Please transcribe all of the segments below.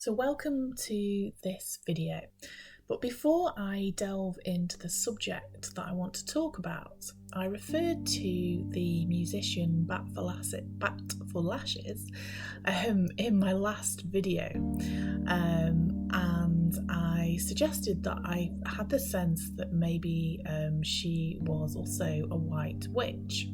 So welcome to this video, but before I delve into the subject that I want to talk about, I referred to the musician Bat for Lashes in my last video, and I suggested that I had the sense that maybe she was also a white witch.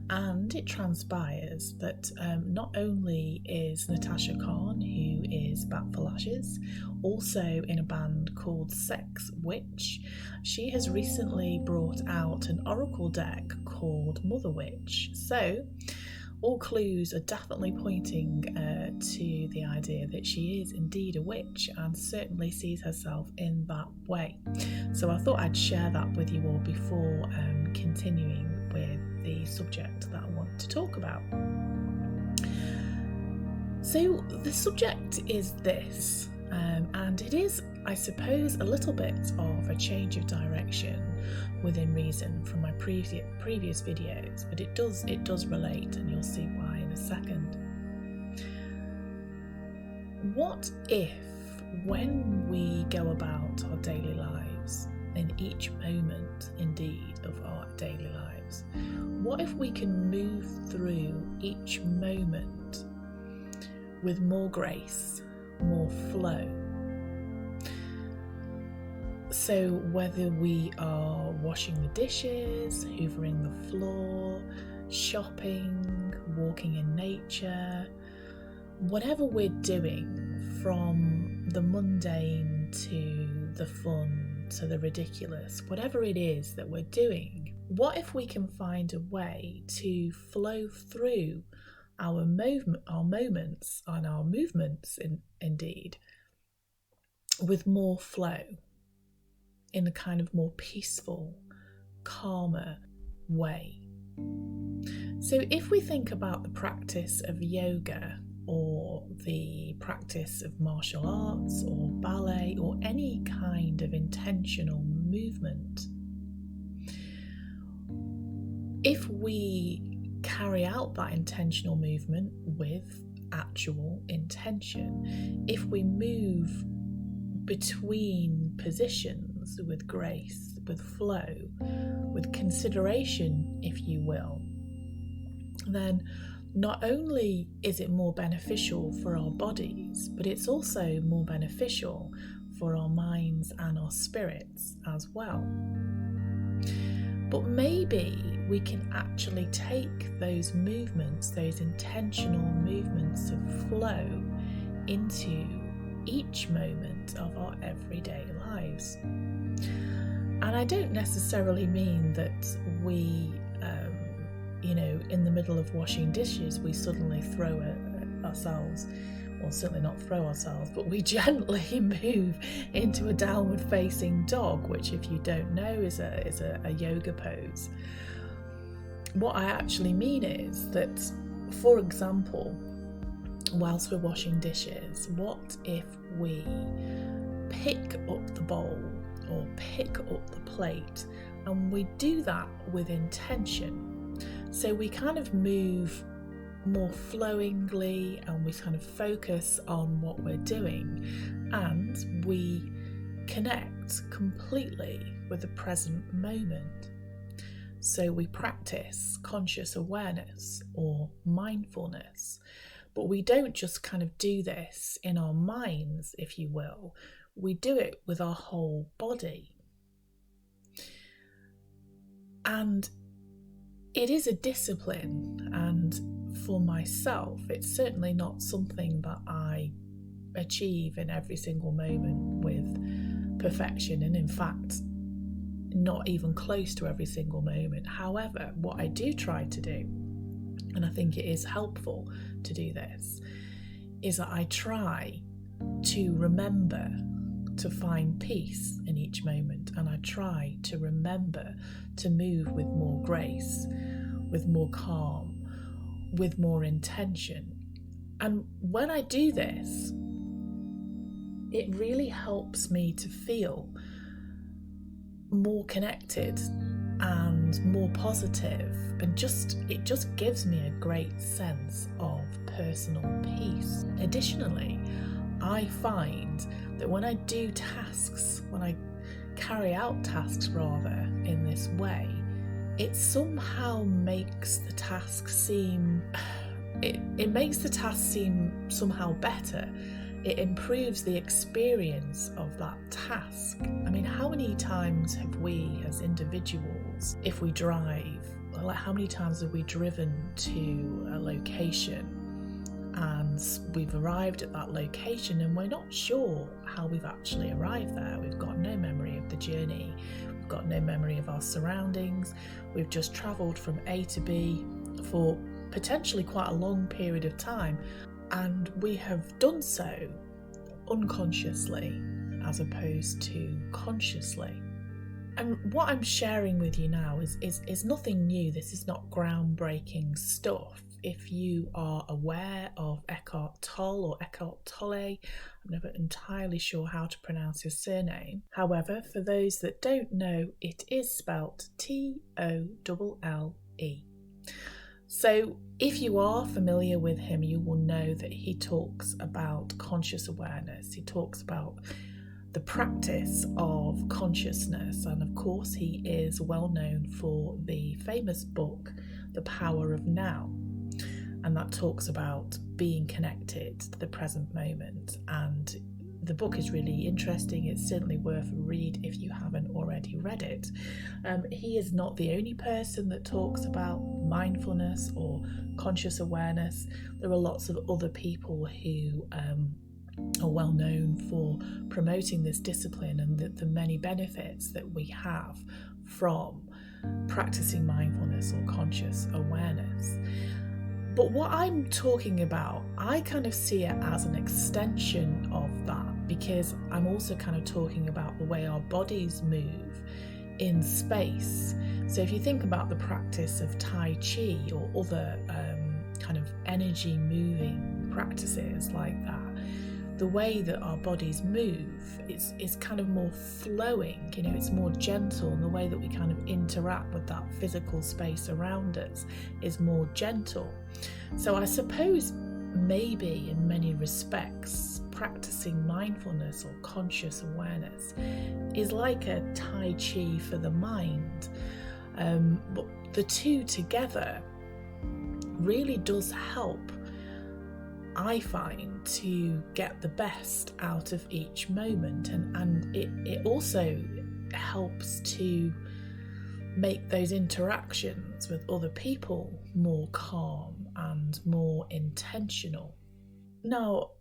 And it transpires that not only is Natasha Khan, who is Bat for Lashes, also in a band called Sex Witch, she has recently brought out an oracle deck called Mother Witch. So all clues are definitely pointing to the idea that she is indeed a witch and certainly sees herself in that way. So I thought I'd share that with you all before continuing with the subject that I want to talk about. So the subject is this, and it is, I suppose, a little bit of a change of direction within reason from my previous videos, but it does relate, and you'll see why in a second. What if, when we go about our daily lives, in each moment indeed of our daily lives, what if we can move through each moment with more grace, more flow? So whether we are washing the dishes, hoovering the floor, shopping, walking in nature, whatever we're doing, from the mundane to the fun to the ridiculous, whatever it is that we're doing, what if we can find a way to flow through our moments and our movements indeed with more flow, in a kind of more peaceful, calmer way? So if we think about the practice of yoga, or the practice of martial arts or ballet or any kind of intentional movement, if we carry out that intentional movement with actual intention, if we move between positions with grace, with flow, with consideration, if you will, then not only is it more beneficial for our bodies, but it's also more beneficial for our minds and our spirits as well. But maybe we can actually take those movements, those intentional movements of flow, into each moment of our everyday lives. And I don't necessarily mean that we in the middle of washing dishes, we suddenly throw ourselves, well, certainly not throw ourselves, but we gently move into a downward facing dog, which, if you don't know, is a yoga pose. What I actually mean is that, for example, whilst we're washing dishes, what if we pick up the bowl or pick up the plate, and we do that with intention? So we kind of move more flowingly, and we kind of focus on what we're doing, and we connect completely with the present moment. So we practice conscious awareness or mindfulness, but we don't just kind of do this in our minds, if you will. We do it with our whole body. And it is a discipline, and for myself, it's certainly not something that I achieve in every single moment with perfection, and in fact, not even close to every single moment. However, what I do try to do, and I think it is helpful to do this, is that I try to remember to find peace in each moment, and I try to remember to move with more grace, with more calm, with more intention. And when I do this, it really helps me to feel more connected and more positive, and it just gives me a great sense of personal peace. Additionally, I find that when I do tasks, when I carry out tasks rather in this way, it somehow makes the task seem, it makes the task seem somehow better. It improves the experience of that task. I mean, how many times have we as individuals, if we drive, like how many times have we driven to a location and we've arrived at that location and we're not sure how we've actually arrived there? We've got no memory of the journey, we've got no memory of our surroundings, we've just travelled from A to B for potentially quite a long period of time, and we have done so unconsciously as opposed to consciously. And what I'm sharing with you now is nothing new. This is not groundbreaking stuff. If you are aware of Eckhart Tolle or Eckhart Tolle, I'm never entirely sure how to pronounce his surname. However, for those that don't know, it is spelt Tolle. So if you are familiar with him, you will know that he talks about conscious awareness. He talks about the practice of consciousness. And of course, he is well known for the famous book, The Power of Now. And that talks about being connected to the present moment. And the book is really interesting. It's certainly worth a read if you haven't already read it. He is not the only person that talks about mindfulness or conscious awareness. There are lots of other people who are well known for promoting this discipline and the many benefits that we have from practicing mindfulness or conscious awareness. But what I'm talking about, I kind of see it as an extension of that, because I'm also kind of talking about the way our bodies move in space. So if you think about the practice of Tai Chi or other kind of energy moving practices like that, the way that our bodies move is kind of more flowing, you know, it's more gentle, and the way that we kind of interact with that physical space around us is more gentle. So I suppose maybe in many respects, practicing mindfulness or conscious awareness is like a Tai Chi for the mind. But the two together really does help, I find, to get the best out of each moment, and it also helps to make those interactions with other people more calm and more intentional. Now,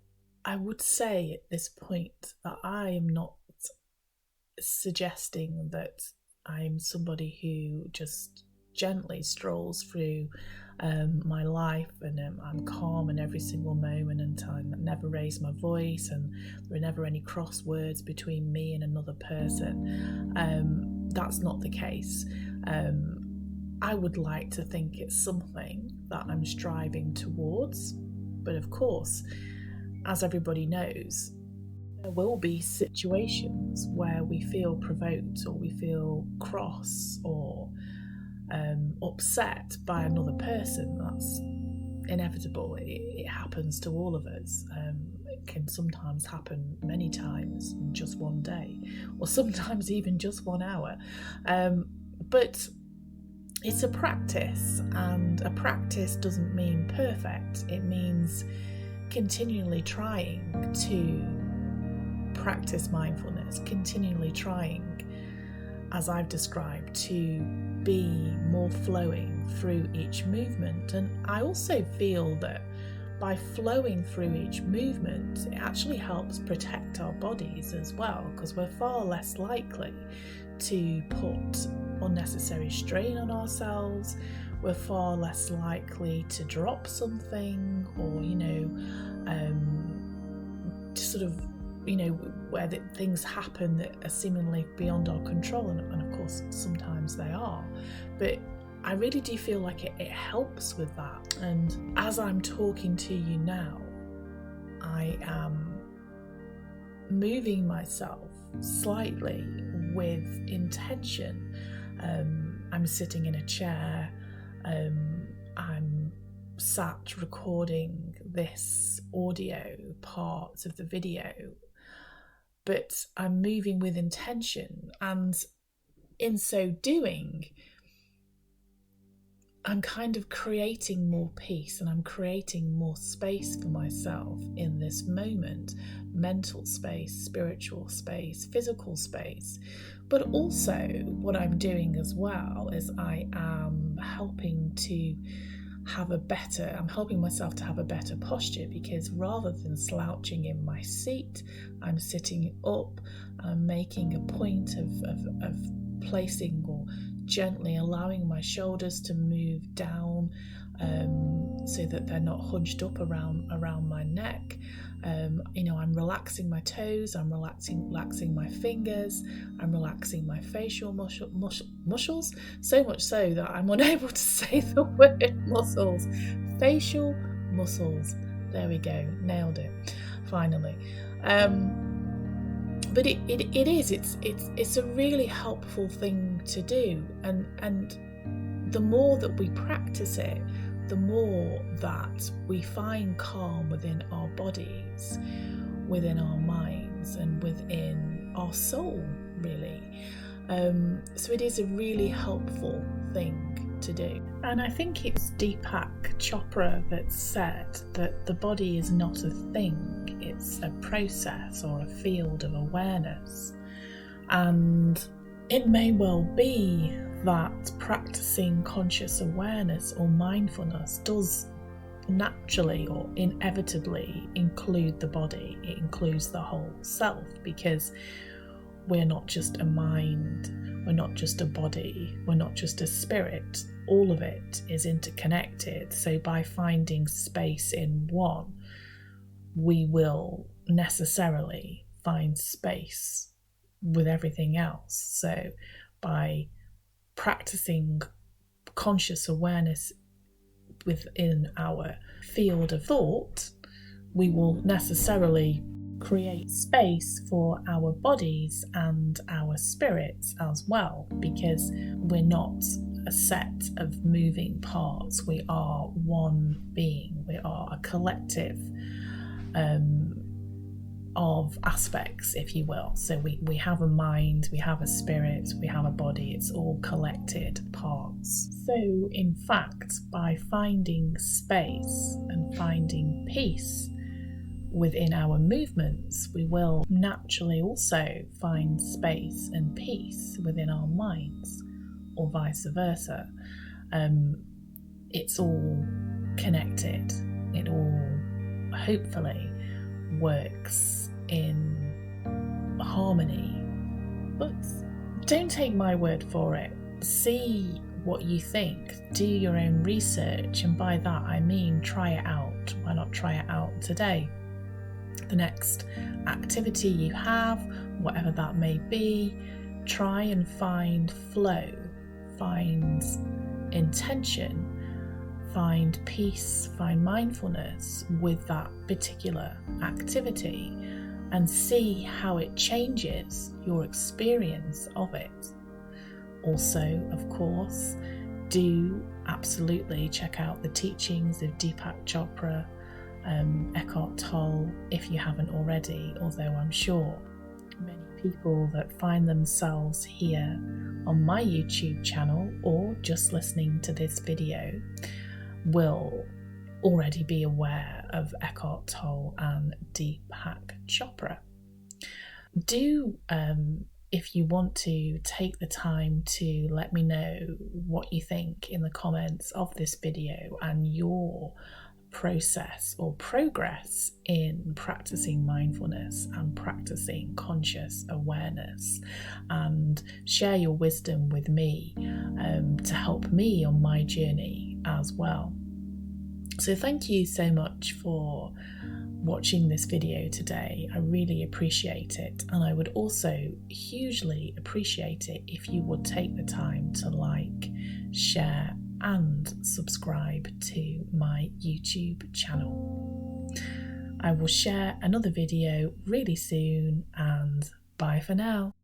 I would say at this point that I am not suggesting that I'm somebody who just gently strolls through my life and I'm calm in every single moment and I never raise my voice and there are never any cross words between me and another person. That's not the case. I would like to think it's something that I'm striving towards, but of course, as everybody knows, there will be situations where we feel provoked or we feel cross or upset by another person. That's inevitable. It happens to all of us. It can sometimes happen many times in just one day, or sometimes even just 1 hour. But it's a practice, and a practice doesn't mean perfect. It means continually trying to practice mindfulness, continually trying, as I've described, to be more flowing through each movement. And I also feel that by flowing through each movement, it actually helps protect our bodies as well, because we're far less likely to put unnecessary strain on ourselves. We're far less likely to drop something, or to sort of where things happen that are seemingly beyond our control, and of course sometimes they are, but I really do feel like it helps with that. And as I'm talking to you now, I am moving myself slightly with intention. I'm sitting in a chair, I'm sat recording this audio part of the video, but I'm moving with intention, and in so doing, I'm kind of creating more peace, and I'm creating more space for myself in this moment. Mental space, spiritual space, physical space. But also what I'm doing as well is I am helping myself to have a better posture, because rather than slouching in my seat, I'm sitting up. I'm making a point of placing or gently allowing my shoulders to move down, so that they're not hunched up around my neck. I'm relaxing my toes, I'm relaxing my fingers, I'm relaxing my facial muscles, so much so that I'm unable to say the word muscles. Facial muscles. There we go, nailed it, finally. But it's a really helpful thing to do, and the more that we practice it, the more that we find calm within our bodies, within our minds, and within our soul, really. So it is a really helpful thing to do. And I think it's Deepak Chopra that said that the body is not a thing, it's a process or a field of awareness. And it may well be that practicing conscious awareness or mindfulness does naturally or inevitably include the body. It includes the whole self, because we're not just a mind, we're not just a body, we're not just a spirit. All of it is interconnected. So by finding space in one, we will necessarily find space with everything else. So by practicing conscious awareness within our field of thought, we will necessarily create space for our bodies and our spirits as well, because we're not a set of moving parts. We are one being. We are a collective of aspects, if you will. So we have a mind, we have a spirit, we have a body. It's all collected parts. So in fact, by finding space and finding peace within our movements, we will naturally also find space and peace within our minds, or vice versa. It's all connected. It all hopefully works in harmony. But don't take my word for it. See what you think. Do your own research, and by that I mean try it out. Why not try it out today? The next activity you have, whatever that may be, try and find flow, find intention, find peace, find mindfulness with that particular activity, and see how it changes your experience of it. Also, of course, do absolutely check out the teachings of Deepak Chopra, Eckhart Tolle, if you haven't already, although I'm sure many people that find themselves here on my YouTube channel or just listening to this video will already be aware of Eckhart Tolle and Deepak Chopra. Do, if you want to, take the time to let me know what you think in the comments of this video and your process or progress in practicing mindfulness and practicing conscious awareness, and share your wisdom with me to help me on my journey as well. So thank you so much for watching this video today. I really appreciate it, and I would also hugely appreciate it if you would take the time to like, share and subscribe to my YouTube channel. I will share another video really soon, and bye for now.